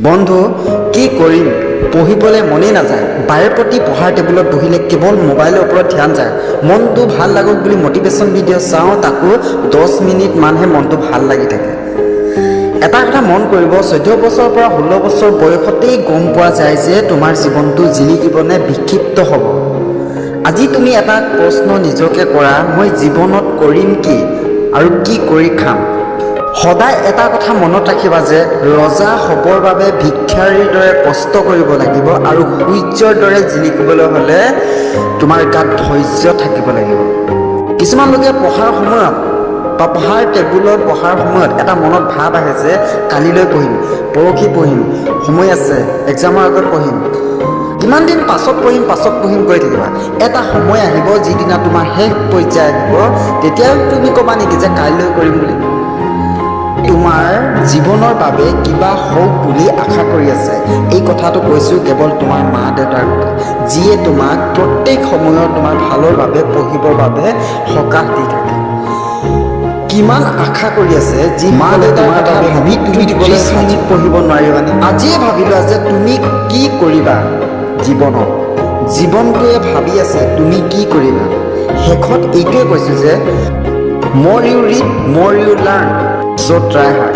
বন্ধু কি কৰিম পঢ়িবলৈ মনেই নাযায় বাৰে প্ৰতি পঢ়াৰ টেবুলত বহিলে কেৱল মোবাইলৰ ওপৰত ধ্যান যায় মনটো ভাল লাগক বুলি মটিভেশ্যন ভিডিঅ' চাওঁ তাকো 10 মিনিট মানহে মনটো ভাল লাগি থাকে এটা কথা মন কৰিব 14 বছৰৰ পৰা 16 বছৰ বয়সতেই গম পোৱা যায় যে তোমাৰ জীৱনটো জিলিকিবনে বিক্ষিপ্ত হ'ব আজি তুমি এটা প্ৰশ্ন নিজকে কৰা মই জীৱনত কৰিম কি আৰু কি কৰি খাম সদায় এটা কথা মনত ৰাখিবা যে ৰজা হ'বৰ বাবে ভিক্ষাৰীৰ দৰে কষ্ট কৰিব লাগিব আৰু সূৰ্যৰ দৰে জিলিকিবলৈ হ'লে তোমাৰ গাত ধৈৰ্য থাকিব লাগিব কিছুমান লোকে পঢ়াৰ সময়ত বা পঢ়াৰ টেবুলত বহাৰ সময়ত এটা মনত ভাৱ আহে যে কালিলৈ পঢ়িম পৰহি পঢ়িম সময় আছে এক্সামৰ আগত পঢ়িম কিমান দিন পাছত পঢ়িম কৰি থাকিবা এটা সময় আহিব যিদিনা তোমাৰ শেষ পৰ্যায় আহিব তেতিয়া তুমি ক'বা নেকি যে কাইলৈ কৰিম বুলি তোমাৰ জীৱনৰ বাবে কিবা হওক বুলি আশা কৰি আছে এই কথাটো কৈছোঁ কেৱল তোমাৰ মা দেউতাৰ কথা যিয়ে তোমাক প্ৰত্যেক সময়ত তোমাৰ ভালৰ বাবে পঢ়িবৰ বাবে সকাহ দি থাকে কিমান আশা কৰি আছে যি মা দেউতাৰ কথা ভাবি তুমি 30 মিনিট পঢ়িব নোৱাৰিবানে আজিয়ে ভাবি লোৱা যে তুমি কি কৰিবা জীৱনটোৱে ভাবি আছে তুমি কি কৰিবা শেষত এইটোৱে কৈছোঁ যে more you read more you learn so try hard